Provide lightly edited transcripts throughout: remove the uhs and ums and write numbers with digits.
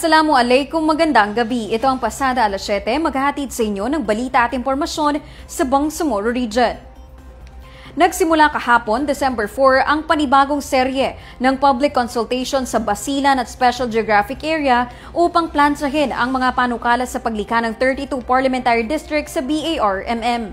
Assalamualaikum, magandang gabi. Ito ang pasada alas 7, maghahatid sa inyo ng balita at impormasyon sa Bangsamoro Region. Nagsimula kahapon, December 4, ang panibagong serye ng public consultation sa Basilan at Special Geographic Area upang plansahin ang mga panukala sa paglikha ng 32 parliamentary districts sa BARMM.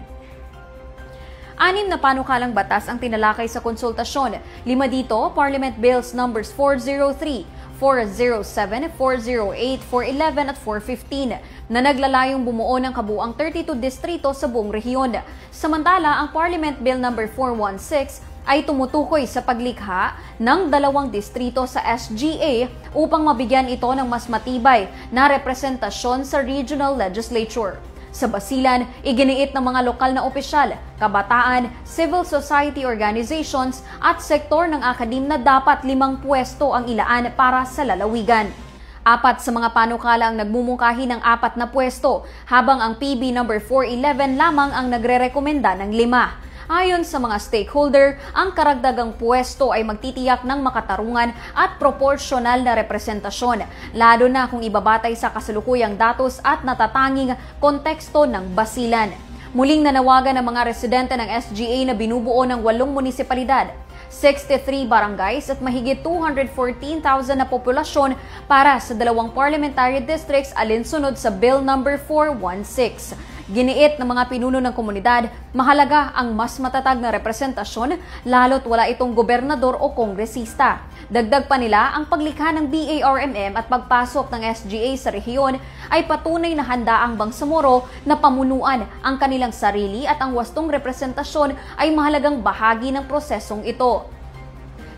6 na panukalang batas ang tinalakay sa konsultasyon. 5 dito, Parliament Bills numbers 403, 407, 408, 411 at 415 na naglalayong bumuo ng kabuang 32 distrito sa buong rehiyon. Samantala, ang Parliament Bill number 416 ay tumutukoy sa paglikha ng 2 distrito sa SGA upang mabigyan ito ng mas matibay na representasyon sa regional legislature. Sa Basilan, iginiit ng mga lokal na opisyal, kabataan, civil society organizations at sektor ng akadim na dapat 5 pwesto ang ilaan para sa lalawigan. 4 sa mga panukala ang nagmumungkahi ng 4 na pwesto, habang ang PB number 411 lamang ang nagrerekomenda ng 5. Ayon sa mga stakeholder, ang karagdagang pwesto ay magtitiyak ng makatarungan at proporsyonal na representasyon, lalo na kung ibabatay sa kasalukuyang datos at natatanging konteksto ng Basilan. Muling nanawagan ng mga residente ng SGA na binubuo ng 8 munisipalidad, 63 barangays at mahigit 214,000 na populasyon para sa 2 parliamentary districts alinsunod sa Bill number 416. Giniit ng mga pinuno ng komunidad, mahalaga ang mas matatag na representasyon lalo't wala itong gobernador o kongresista. Dagdag pa nila, ang paglikha ng BARMM at pagpasok ng SGA sa rehiyon ay patunay na handa ang Bangsamoro na pamunuan ang kanilang sarili at ang wastong representasyon ay mahalagang bahagi ng prosesong ito.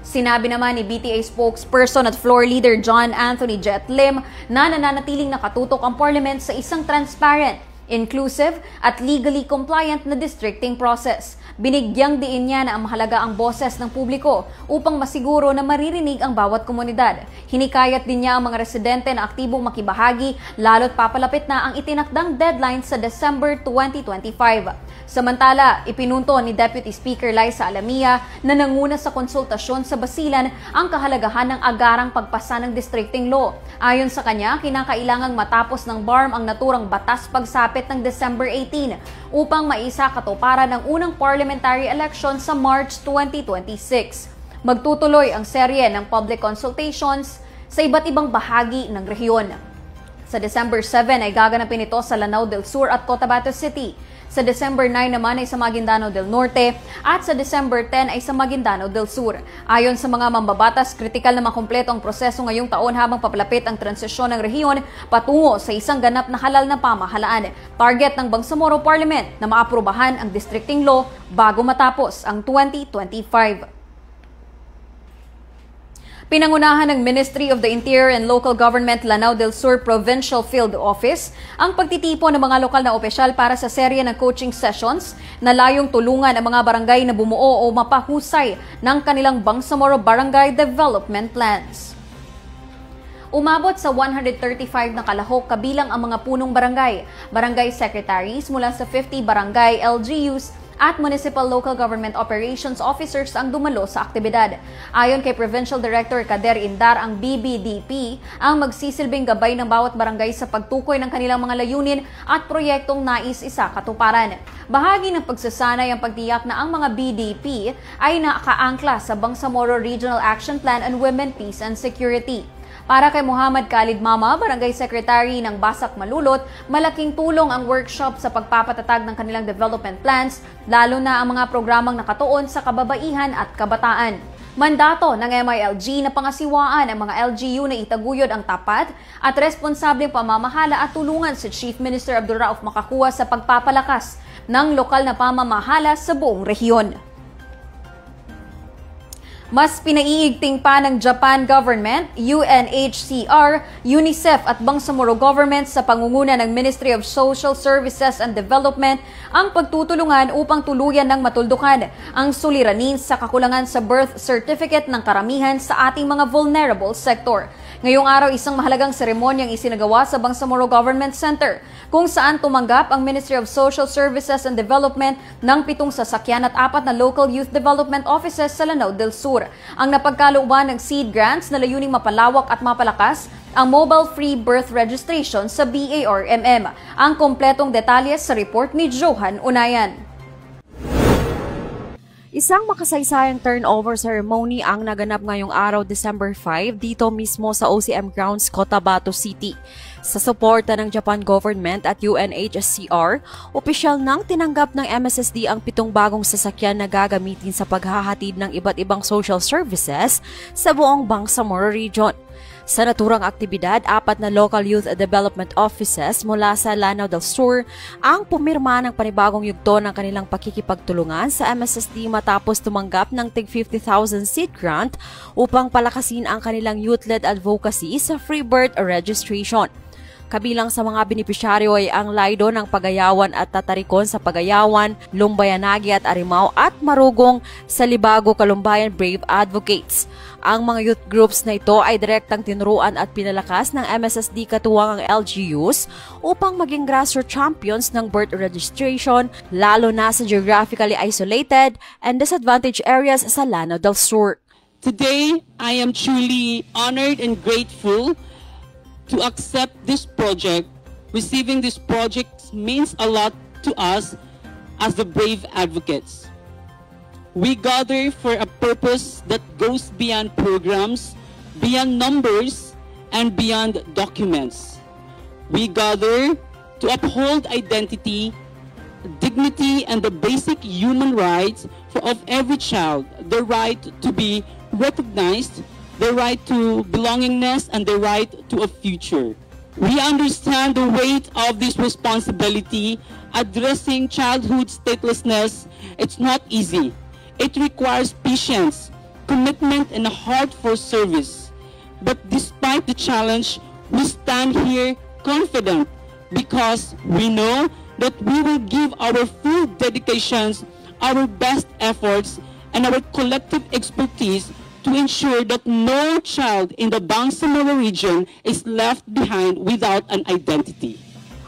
Sinabi naman ni BTA spokesperson at floor leader John Anthony Jet Lim na nananatiling nakatutok ang parliament sa isang transparent, inclusive at legally compliant na districting process. Binigyang diin niya na mahalaga ang boses ng publiko upang masiguro na maririnig ang bawat komunidad. Hinikayat din niya ang mga residente na aktibong makibahagi lalo't papalapit na ang itinakdang deadline sa December 2025. Samantala, ipinunto ni Deputy Speaker Liza Alamia na nanguna sa konsultasyon sa Basilan ang kahalagahan ng agarang pagpasa ng districting law. Ayon sa kanya, kinakailangang matapos ng BARM ang naturang batas pagsapit ng December 18 upang maisa katuparan ng unang parliamentary election sa March 2026. Magtutuloy ang serye ng public consultations sa iba't ibang bahagi ng rehiyon. Sa December 7 ay gaganapin ito sa Lanao del Sur at Cotabato City. Sa December 9 naman ay sa Maguindanao del Norte at sa December 10 ay sa Maguindanao del Sur. Ayon sa mga mambabatas, kritikal na makumpleto ang proseso ngayong taon habang papalapit ang transisyon ng rehiyon patungo sa isang ganap na halal na pamahalaan. Target ng Bangsamoro Parliament na maaprubahan ang districting law bago matapos ang 2025. Pinangunahan ng Ministry of the Interior and Local Government Lanao del Sur Provincial Field Office ang pagtitipon ng mga lokal na opisyal para sa serye ng coaching sessions na layong tulungan ang mga barangay na bumuo o mapahusay ng kanilang Bangsamoro Barangay Development Plans. Umabot sa 135 na kalahok kabilang ang mga punong barangay, barangay secretaries mula sa 50 barangay LGUs at Municipal Local Government Operations Officers ang dumalo sa aktibidad. Ayon kay Provincial Director Kader Indar, ang BBDP ang magsisilbing gabay ng bawat barangay sa pagtukoy ng kanilang mga layunin at proyektong nais isa katuparan. Bahagi ng pagsasanay ang pagtiyak na ang mga BDP ay nakaangkla sa Bangsamoro Regional Action Plan on Women, Peace and Security. Para kay Muhammad Khalid Mama, Barangay Secretary ng Basak Malulot, malaking tulong ang workshop sa pagpapatatag ng kanilang development plans, lalo na ang mga programang nakatuon sa kababaihan at kabataan. Mandato ng MILG na pangasiwaan ang mga LGU na itaguyod ang tapat at responsableng pamamahala at tulungan si Chief Minister Abdul Rauf Makakuwa sa pagpapalakas ng lokal na pamamahala sa buong rehiyon. Mas pinaiigting pa ng Japan government, UNHCR, UNICEF at Bangsamoro government sa pangunguna ng Ministry of Social Services and Development ang pagtutulungan upang tuluyan ng matuldukan ang suliranin sa kakulangan sa birth certificate ng karamihan sa ating mga vulnerable sector. Ngayong araw, isang mahalagang seremonyang isinagawa sa Bangsamoro Government Center kung saan tumanggap ang Ministry of Social Services and Development ng 7 sasakyan at 4 na Local Youth Development Offices sa Lanao del Sur. Ang napagkalooban ng seed grants na layuning mapalawak at mapalakas ang mobile free birth registration sa BARMM. Ang kompletong detalye sa report ni Johan Unayan. Isang makasaysayang turnover ceremony ang naganap ngayong araw December 5 dito mismo sa OCM Grounds, Cotabato City. Sa suporta ng Japan Government at UNHCR, opisyal nang tinanggap ng MSSD ang 7 bagong sasakyan na gagamitin sa paghahatid ng iba't ibang social services sa buong Bangsamoro Region. Sa naturang aktibidad, 4 na Local Youth Development Offices mula sa Lanao del Sur ang pumirma ng panibagong yugto ng kanilang pakikipagtulungan sa MSSD matapos tumanggap ng tig 50,000 seed grant upang palakasin ang kanilang youth-led advocacy sa free birth registration. Kabilang sa mga benepisyaryo ay ang Laido ng Pagayawan at Tatarikon sa Pagayawan, Lumbayanagi at Arimao at Marugong sa Libago, Kalumbayan Brave Advocates. Ang mga youth groups na ito ay direktang tinuruan at pinalakas ng MSSD katuwang ang LGUs upang maging grassroots champions ng birth registration lalo na sa geographically isolated and disadvantaged areas sa Lanao del Sur. Today, I am truly honored and grateful to accept this project. Receiving this project means a lot to us as the brave advocates. We gather for a purpose that goes beyond programs, beyond numbers, and beyond documents. We gather to uphold identity, dignity, and the basic human rights of every child, the right to be recognized, the right to belongingness, and the right to a future. We understand the weight of this responsibility. Addressing childhood statelessness, it's not easy. It requires patience, commitment, and a heart for service. But despite the challenge, we stand here confident because we know that we will give our full dedications, our best efforts, and our collective expertise to ensure that no child in the Bangsamoro region is left behind without an identity.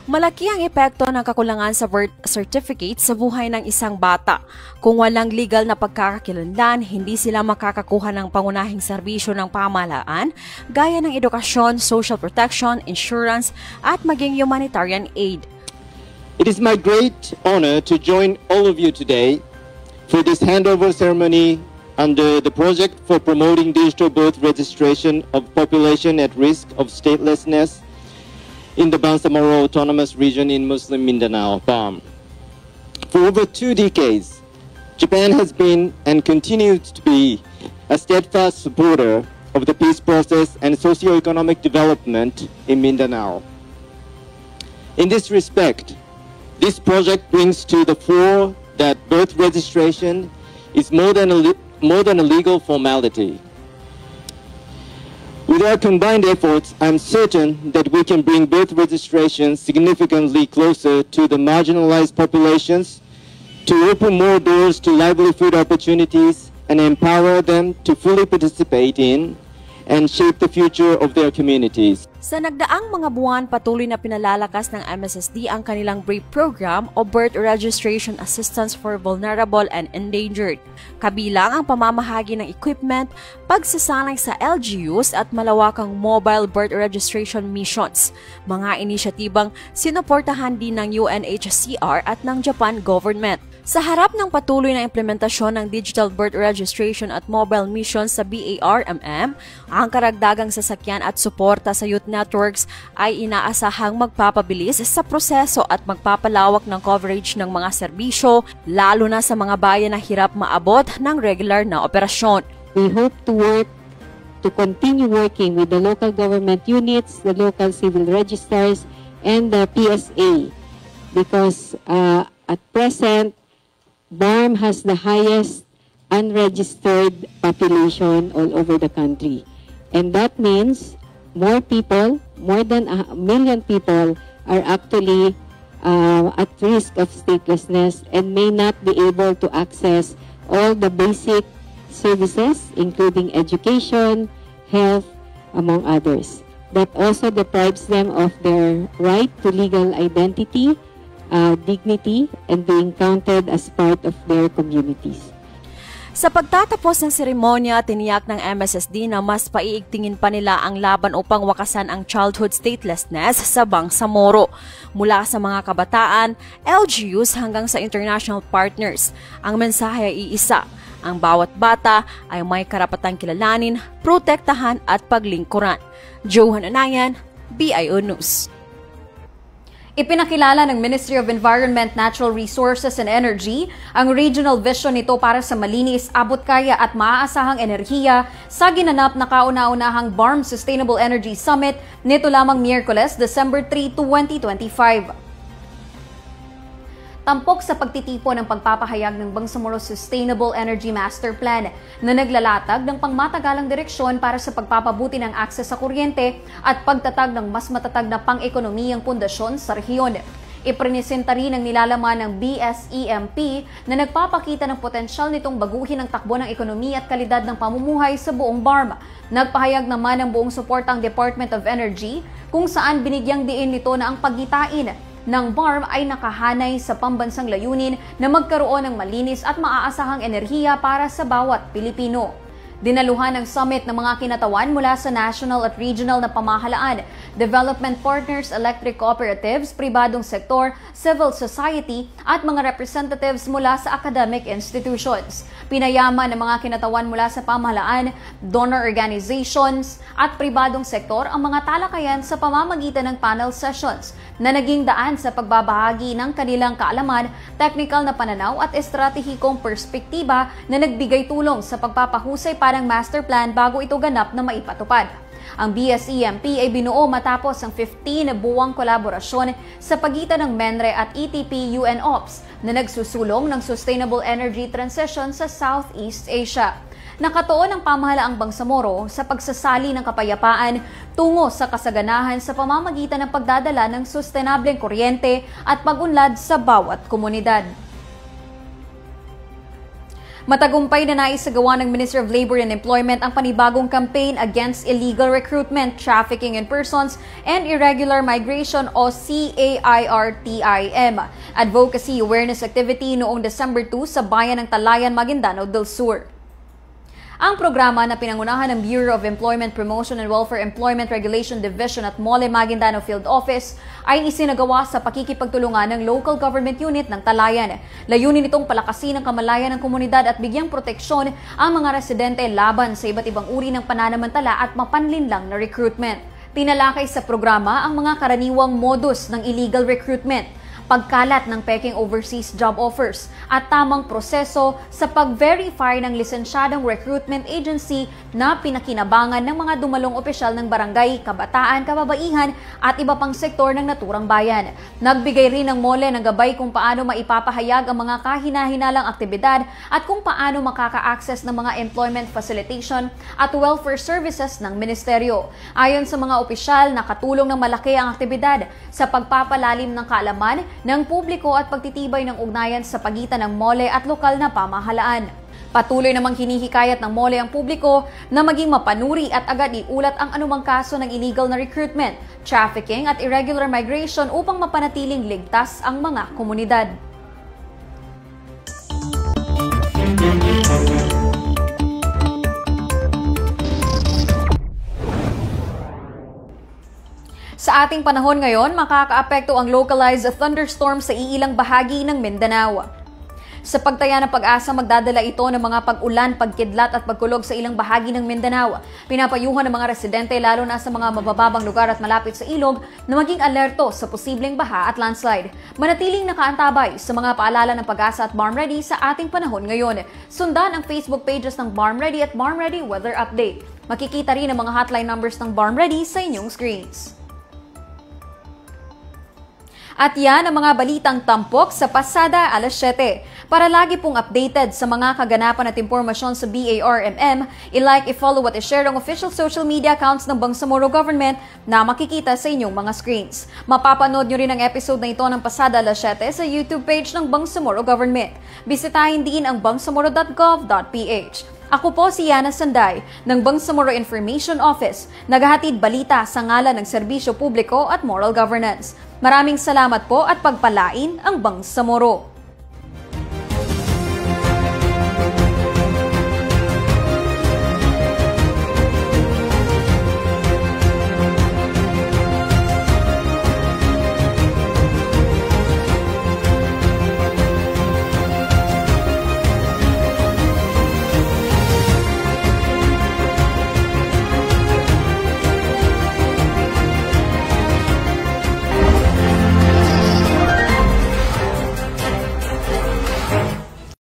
Malaki ang epekto ng kakulangan sa birth certificate sa buhay ng isang bata. Kung walang legal na pagkakakilanlan, hindi sila makakakuha ng pangunahing serbisyo ng pamahalaan gaya ng edukasyon, social protection, insurance at maging humanitarian aid. It is my great honor to join all of you today for this handover ceremony under the project for promoting digital birth registration of population at risk of statelessness in the Bangsamoro Autonomous Region in Muslim Mindanao, BAM. For over 2 decades, Japan has been and continues to be a steadfast supporter of the peace process and socio-economic development in Mindanao. In this respect, this project brings to the fore that birth registration is more than a legal formality. With our combined efforts, I'm certain that we can bring birth registration significantly closer to the marginalized populations, to open more doors to livelihood opportunities, and empower them to fully participate in and shape the future of their communities. Sa nagdaang mga buwan, patuloy na pinalalakas ng MSSD ang kanilang BRAVE program o Birth Registration Assistance for Vulnerable and Endangered. Kabilang ang pamamahagi ng equipment, pagsasanay sa LGUs at malawakang mobile birth registration missions. Mga inisyatibang sinuportahan din ng UNHCR at ng Japan Government. Sa harap ng patuloy na implementasyon ng digital birth registration at mobile missions sa BARMM, ang karagdagang sasakyan at suporta sa youth networks ay inaasahang magpapabilis sa proseso at magpapalawak ng coverage ng mga serbisyo, lalo na sa mga bayan na hirap maabot ng regular na operasyon. We hope to continue working with the local government units, the local civil registers, and the PSA because at present, BARM has the highest unregistered population all over the country. And that means more people, more than 1 million people are actually at risk of statelessness and may not be able to access all the basic services, including education, health, among others. That also deprives them of their right to legal identity, dignity, and being counted as part of their communities. Sa pagtatapos ng seremonya, tiniyak ng MSSD na mas paiigtingin pa nila ang laban upang wakasan ang childhood statelessness sa Bangsamoro. Mula sa mga kabataan, LGUs hanggang sa international partners, ang mensahe ay iisa. Ang bawat bata ay may karapatang kilalanin, protektahan at paglingkuran. Johan Anayan, BIO News. Ipinakilala ng Ministry of Environment, Natural Resources and Energy ang regional vision nito para sa malinis, abot-kaya at maaasahang enerhiya sa ginanap na kauna-unahang BARM Sustainable Energy Summit nito lamang Miyerkules, December 3, 2025. Tampok sa pagtitipo ng pagpapahayag ng Bangsamoro Sustainable Energy Master Plan na naglalatag ng pangmatagalang direksyon para sa pagpapabuti ng akses sa kuryente at pagtatag ng mas matatag na pang-ekonomiyang pundasyon sa rehiyon. Ipresenta rin ang nilalaman ng BSEMP na nagpapakita ng potensyal nitong baguhin ang takbo ng ekonomiya at kalidad ng pamumuhay sa buong BARM. Nagpahayag naman ng buong suporta ang Department of Energy kung saan binigyang diin nito na ang paggitain ng BARM ay nakahanay sa pambansang layunin na magkaroon ng malinis at maaasahang enerhiya para sa bawat Pilipino. Dinaluhan ng summit ng mga kinatawan mula sa national at regional na pamahalaan, development partners, electric cooperatives, pribadong sektor, civil society at mga representatives mula sa academic institutions. Pinayaman ng mga kinatawan mula sa pamahalaan, donor organizations at pribadong sektor ang mga talakayan sa pamamagitan ng panel sessions na naging daan sa pagbabahagi ng kanilang kaalaman, technical na pananaw at estratehikong perspektiba na nagbigay tulong sa pagpapahusay para ng master plan bago ito ganap na maipatupad. Ang BSEMP ay binuo matapos ang 15 buwang kolaborasyon sa pagitan ng MENRE at ETP UNOPS na nagsusulong ng sustainable energy transition sa Southeast Asia. Nakatuon ang pamahalaang Bangsamoro sa pagsasali ng kapayapaan tungo sa kasaganahan sa pamamagitan ng pagdadala ng sustainableng kuryente at pag-unlad sa bawat komunidad. Matagumpay na naisagawa ng Ministry of Labor and Employment ang panibagong campaign against illegal recruitment, trafficking in persons, and irregular migration o CAIRTIM advocacy awareness activity noong December 2 sa bayan ng Talayan, Maguindanao del Sur. Ang programa na pinangunahan ng Bureau of Employment Promotion and Welfare Employment Regulation Division at MOLE Maguindanao Field Office ay isinagawa sa pakikipagtulungan ng local government unit ng Talayan. Layunin nitong palakasin ang kamalayan ng komunidad at bigyang proteksyon ang mga residente laban sa iba't ibang uri ng pananamantala at mapanlinlang na recruitment. Tinalakay sa programa ang mga karaniwang modus ng illegal recruitment, pagkalat ng peking overseas job offers at tamang proseso sa pag-verify ng lisensyadong recruitment agency na pinakinabangan ng mga dumalong opisyal ng barangay, kabataan, kababaihan at iba pang sektor ng naturang bayan. Nagbigay rin ng MOLE ng gabay kung paano maipapahayag ang mga kahina-hinalang aktibidad at kung paano makaka-access ng mga employment facilitation at welfare services ng ministeryo. Ayon sa mga opisyal, nakatulong ng malaki ang aktibidad sa pagpapalalim ng kaalaman ng publiko at pagtitibay ng ugnayan sa pagitan ng MOLE at lokal na pamahalaan. Patuloy namang hinihikayat ng MOLE ang publiko na maging mapanuri at agad iulat ang anumang kaso ng illegal na recruitment, trafficking at irregular migration upang mapanatiling ligtas ang mga komunidad. Sa ating panahon ngayon, makakaapekto ang localized thunderstorm sa iilang bahagi ng Mindanao. Sa pagtaya ng Pag-asa, magdadala ito ng mga pag-ulan, pagkidlat at pagkulog sa ilang bahagi ng Mindanao. Pinapayuhan ng mga residente lalo na sa mga mabababang lugar at malapit sa ilog na maging alerto sa posibleng baha at landslide. Manatiling nakaantabay sa mga paalala ng Pag-asa at BARM Ready sa ating panahon ngayon. Sundan ang Facebook pages ng BARM Ready at BARM Ready Weather Update. Makikita rin ang mga hotline numbers ng BARM Ready sa inyong screens. At yan ang mga balitang tampok sa pasada alas 7. Para lagi pong updated sa mga kaganapan at impormasyon sa BARMM, i-like, i-follow at i-share ang official social media accounts ng Bangsamoro Government na makikita sa inyong mga screens. Mapapanood nyo rin ang episode na ito ng pasada alas 7 sa YouTube page ng Bangsamoro Government. Bisitahin din ang bangsamoro.gov.ph. Ako po si Yana Sanday ng Bangsamoro Information Office, naghahatid balita sa ngalan ng serbisyo publiko at moral governance. Maraming salamat po at pagpalain ang Bangsamoro.